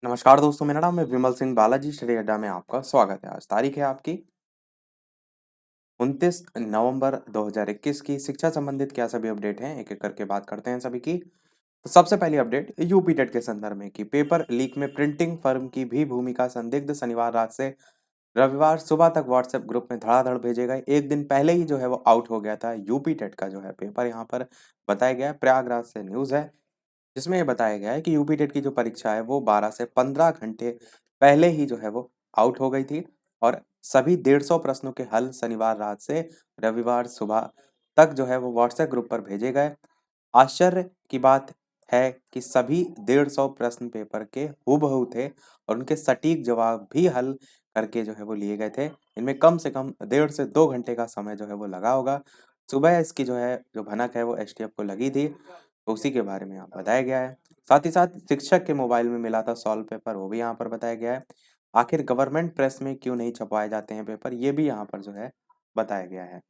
नमस्कार दोस्तों, मेरा नाम है विमल सिंह बालाजी स्टडी अड्डा में आपका स्वागत है। आज तारीख है आपकी 29 नवंबर 2021 की। शिक्षा संबंधित क्या सभी अपडेट हैं, एक एक करके बात करते हैं सभी की। तो सबसे पहली अपडेट यूपी टेट के संदर्भ में कि पेपर लीक में प्रिंटिंग फर्म की भी भूमिका संदिग्ध। शनिवार रात से रविवार सुबह तक व्हाट्सएप ग्रुप में धड़ाधड़ भेजे गए। एक दिन पहले ही जो है वो आउट हो गया था यूपी टेट का जो है पेपर। यहाँ पर बताया गया है, प्रयागराज से न्यूज़ है जिसमें ये बताया गया है कि यूपी टेट की जो परीक्षा है वो 12 से 15 घंटे पहले ही जो है वो आउट हो गई थी और सभी 150 प्रश्नों के हल शनिवार रात से रविवार सुबह तक जो है वो व्हाट्सएप ग्रुप पर भेजे गए। आश्चर्य की बात है कि सभी 150 प्रश्न पेपर के हूबहू थे और उनके सटीक जवाब भी हल करके जो है वो लिए गए थे। इनमें कम से कम 1.5 से 2 घंटे का समय जो है वो लगा होगा। सुबह इसकी जो है जो भनक है वो एसटीएफ को लगी थी, तो उसी के बारे में यहाँ बताया गया है। साथ ही साथ शिक्षक के मोबाइल में मिला था सॉल्व पेपर, वो भी यहाँ पर बताया गया है। आखिर गवर्नमेंट प्रेस में क्यों नहीं छपवाए जाते हैं पेपर, ये भी यहाँ पर जो है बताया गया है।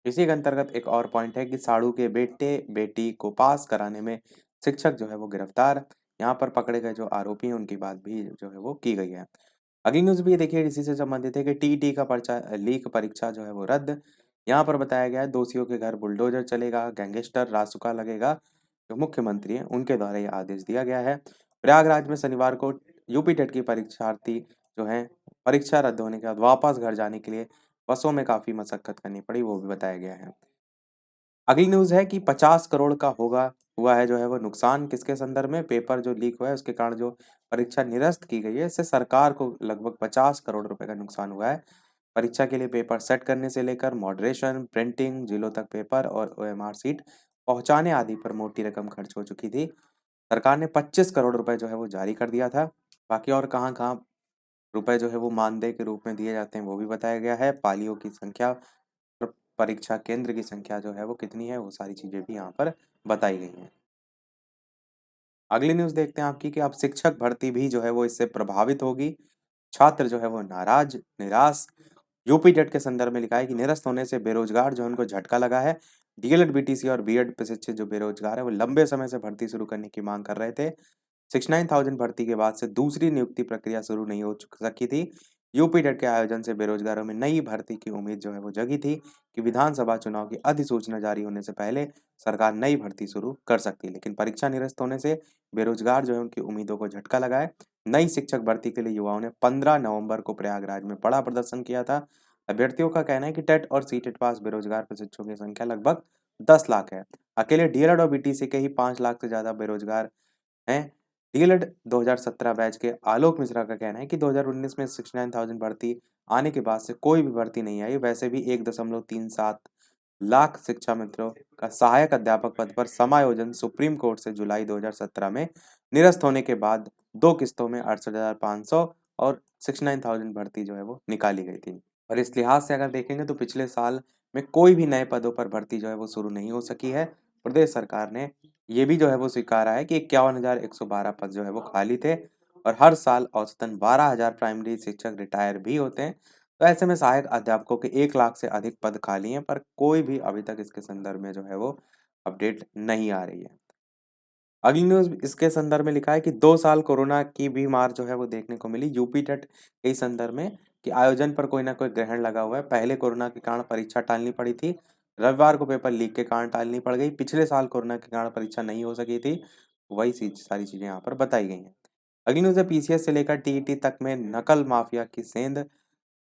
इसी के अंतर्गत एक और पॉइंट है कि साड़ू के बेटे बेटी को पास कराने में शिक्षक जो है वो गिरफ्तार। यहाँ पर पकड़े गए जो आरोपी हैं उनकी बात भी जो है वो की गई है। अगली न्यूज़ भी देखिए इसी से संबंधित है कि टीईटी का पर्चा लीक परीक्षा जो है वो रद्द। यहाँ पर बताया गया है दोषियों के घर बुलडोजर चलेगा, गैंगस्टर रासुका लगेगा। जो मुख्यमंत्री हैं उनके द्वारा ये आदेश दिया गया है। प्रयागराज में शनिवार को यूपी टेट की परीक्षार्थी जो हैं परीक्षा रद्द होने के बाद वापस घर जाने के लिए बसों में काफ़ी मशक्कत करनी पड़ी, वो भी बताया गया है। अगली न्यूज़ है कि 50 करोड़ का हुआ है जो है वो नुकसान। किसके संदर्भ में? पेपर जो लीक हुआ है उसके कारण जो परीक्षा निरस्त की गई है, इससे सरकार को लगभग 50 करोड़ रुपए का नुकसान हुआ है। परीक्षा के लिए पेपर सेट करने से लेकर मॉडरेशन, प्रिंटिंग, जिलों तक पेपर और ओएमआर सीट पहुंचाने आदि पर मोटी रकम खर्च हो चुकी थी। सरकार ने 25 करोड़ रुपए जो है वो जारी कर दिया था। बाकी और कहाँ-कहाँ रुपए जो है वो मानदेय के रूप में दिए जाते हैं वो भी बताया गया है। पालियों की संख्या और परीक्षा केंद्र की संख्या जो है वो कितनी है, वो सारी चीजें भी यहाँ पर बताई गई हैं। अगली न्यूज़ देखते हैं आपकी कि अब शिक्षक भर्ती भी जो है वो इससे प्रभावित होगी। छात्र जो है वो नाराज, निराश। यूपी टेट के संदर्भ में लिखा है कि निरस्त होने से बेरोजगार जो है उनको झटका लगा है। डीएलएड, बीटीसी और बीएड प्रशिक्षित जो बेरोजगार है वो लंबे समय से भर्ती शुरू करने की मांग कर रहे थे। 69,000 भर्ती के बाद से दूसरी नियुक्ति प्रक्रिया शुरू नहीं हो सकी थी। यूपी टेट के आयोजन से बेरोजगारों में नई भर्ती की उम्मीद जो है वो जगी थी कि विधानसभा चुनाव की अधिसूचना जारी होने से पहले सरकार नई भर्ती शुरू कर सकती है, लेकिन परीक्षा निरस्त होने से बेरोजगार जो है उनकी उम्मीदों को झटका लगा है। नई शिक्षक भर्ती के लिए युवाओं ने 15 नवंबर को प्रयागराज में बड़ा प्रदर्शन किया था। अभ्यर्थियों का कहना है कि टेट और सीटेट पास बेरोजगार प्रशिक्षुओं की संख्या लगभग 10 लाख है। अकेले डीएलएड और बीटीसी के ही 5 लाख से ज्यादा बेरोजगार हैं। डीएलएड 2017 बैच के आलोक मिश्रा का कहना है कि 2019 में 69,000 भर्ती आने के बाद से कोई भी भर्ती नहीं आई। वैसे भी 1.37 लाख शिक्षा मित्रों का सहायक अध्यापक पद पर समायोजन सुप्रीम कोर्ट से जुलाई 2017 में निरस्त होने के बाद 2 किस्तों में 68,500 और 69,000 भर्ती जो है वो निकाली गई थी। और इस लिहाज से अगर देखेंगे तो पिछले साल में कोई भी नए पदों पर भर्ती जो है वो शुरू नहीं हो सकी है। प्रदेश सरकार ने ये भी जो है वो स्वीकारा है कि 51,112 पद जो है वो खाली थे और हर साल औसतन 12,000 प्राइमरी शिक्षक रिटायर भी होते हैं। तो ऐसे में सहायक अध्यापकों के 1 लाख से अधिक पद खाली हैं, पर कोई भी अभी तक इसके संदर्भ में जो है वो अपडेट नहीं आ रही है। अगली न्यूज़ इसके संदर्भ में लिखा है कि 2 साल कोरोना की भी मार जो है वो देखने को मिली यूपी टेट के ही संदर्भ में कि आयोजन पर कोई ना कोई ग्रहण लगा हुआ है। पहले कोरोना के कारण परीक्षा टालनी पड़ी थी। रविवार को पेपर लीक के कारण टालनी पड़ गई। पिछले साल कोरोना के कारण परीक्षा नहीं हो सकी थी। वही सारी चीजें यहाँ पर बताई गई हैं। अगली न्यूज़ है पीसीएस से लेकर टीईटी तक में नकल माफिया की सेंध।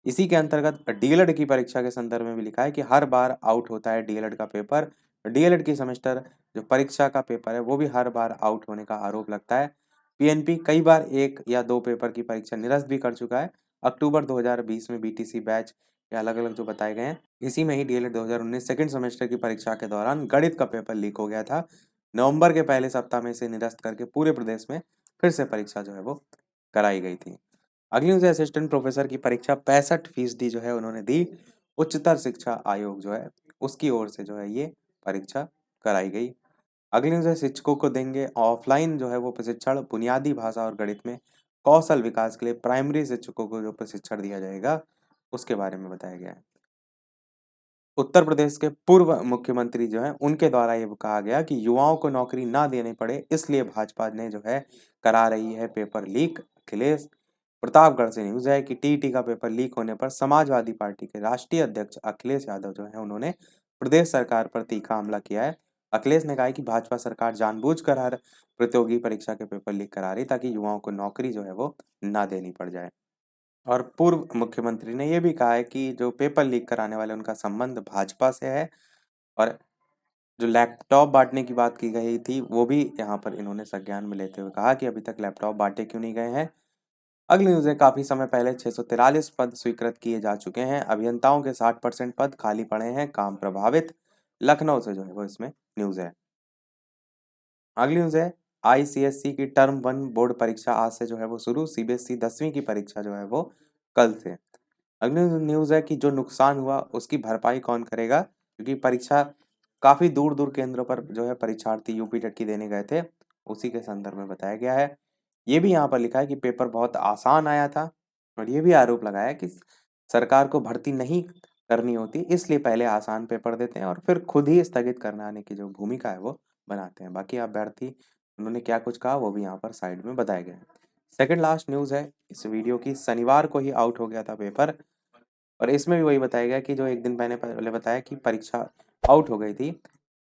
इसी के अंतर्गत डीएलएड की परीक्षा के संदर्भ में भी लिखा है कि हर बार आउट होता है डीएलएड का पेपर। डीएलएड की सेमेस्टर जो परीक्षा का पेपर है वो भी हर बार आउट होने का आरोप लगता है। पीएनपी कई बार 1 या 2 पेपर की परीक्षा निरस्त भी कर चुका है। अक्टूबर 2020 में बीटीसी बैच के अलग-अलग जो बताए गए हैं। इसी में ही डीएलएड 2019 सेकंड सेमेस्टर की परीक्षा के दौरान गणित का पेपर लीक हो गया था। नवंबर के पहले सप्ताह में इसे निरस्त करके पूरे प्रदेश में फिर से परीक्षा जो है वो कराई गई थी। अगली न्यूज़ है असिस्टेंट प्रोफेसर की परीक्षा 65% जो है उन्होंने दी। उच्चतर शिक्षा आयोग जो है उसकी ओर से जो है ये परीक्षा कराई गई। अगली न्यूज़ है शिक्षकों को देंगे ऑफलाइन जो है वो प्रशिक्षण। बुनियादी भाषा और गणित में कौशल विकास के लिए प्राइमरी शिक्षकों को जो प्रशिक्षण दिया जाएगा उसके बारे में बताया गया है। उत्तर प्रदेश के पूर्व मुख्यमंत्री जो हैं उनके द्वारा ये कहा गया कि युवाओं को नौकरी ना देनी पड़े, इसलिए भाजपा ने जो है करा रही है पेपर लीक। अखिलेश। प्रतापगढ़ से न्यूज़ है कि टीईटी का पेपर लीक होने पर समाजवादी पार्टी के राष्ट्रीय अध्यक्ष अखिलेश यादव जो है उन्होंने प्रदेश सरकार पर तीखा हमला किया है। अखिलेश ने कहा है कि भाजपा सरकार जानबूझकर हर प्रतियोगी परीक्षा के पेपर लीक करा रही ताकि युवाओं को नौकरी जो है वो ना देनी पड़ जाए। और पूर्व मुख्यमंत्री ने ये भी कहा है कि जो पेपर लीक कराने वाले उनका संबंध भाजपा से है। और जो लैपटॉप बांटने की बात की गई थी वो भी यहाँ पर इन्होंने संज्ञान में लेते हुए कहा कि अभी तक लैपटॉप बांटे क्यों नहीं गए हैं। अगली न्यूज़ है, काफी समय पहले 643 पद स्वीकृत किए जा चुके हैं, अभियंताओं के 60% पद खाली पड़े हैं, काम प्रभावित। लखनऊ से जो है वो इसमें न्यूज़ है। अगली न्यूज़ है, आईसीएसई की टर्म 1 बोर्ड परीक्षा आज से जो है वो शुरू, सीबीएसई 10वीं की परीक्षा जो है वो कल से। अगली न्यूज़ है कि जो नुकसान हुआ उसकी भरपाई कौन करेगा, क्योंकि परीक्षा काफी दूर दूर केंद्रों पर जो है परीक्षार्थी यूपी टेट की देने गए थे, उसी के संदर्भ में बताया गया है। ये भी यहाँ पर लिखा है कि पेपर बहुत आसान आया था। और ये भी आरोप लगाया है कि सरकार को भर्ती नहीं करनी होती, इसलिए पहले आसान पेपर देते हैं और फिर खुद ही स्थगित कराने की जो भूमिका है वो बनाते हैं। बाकी अभ्यर्थी उन्होंने क्या कुछ कहा वो भी यहाँ पर साइड में बताया गया है। सेकंड लास्ट न्यूज़ है इस वीडियो की, शनिवार को ही आउट हो गया था पेपर। और इसमें भी वही बताया गया कि जो एक दिन पहले बताया कि परीक्षा आउट हो गई थी,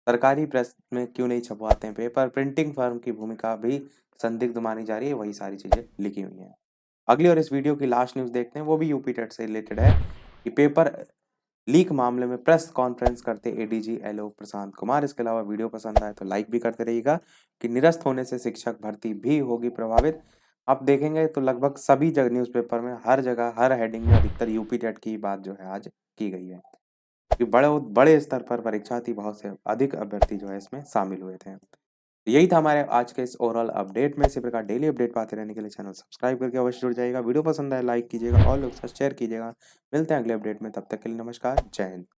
सरकारी प्रेस में क्यों नहीं छपवाते हैं पेपर, प्रिंटिंग फर्म की भूमिका भी संदिग्ध मानी जा रही है, वही सारी चीजें लिखी हुई हैं। अगली और इस वीडियो की लास्ट न्यूज़ देखते हैं, वो भी यूपी टेट से रिलेटेड है कि पेपर लीक मामले में प्रेस कॉन्फ्रेंस करते एडीजी एलओ प्रशांत कुमार। इसके अलावा वीडियो पसंद आए तो लाइक भी करते रहिएगा। कि निरस्त होने से शिक्षक भर्ती भी होगी प्रभावित। आप देखेंगे तो लगभग सभी जगह न्यूज़पेपर में हर जगह हर हेडिंग में अधिकतर यूपी टेट की बात जो है आज की गई है कि बड़े बड़े स्तर पर परीक्षा थी, बहुत से अधिक अभ्यर्थी जो है इसमें शामिल हुए थे। तो यही था हमारे आज के इस ओवरऑल अपडेट में। इसी प्रकार डेली अपडेट पाते रहने के लिए चैनल सब्सक्राइब करके अवश्य जुड़ जाइएगा। वीडियो पसंद आए लाइक कीजिएगा और लोग साथ शेयर कीजिएगा। मिलते हैं अगले अपडेट में, तब तक के लिए नमस्कार, जय हिंद।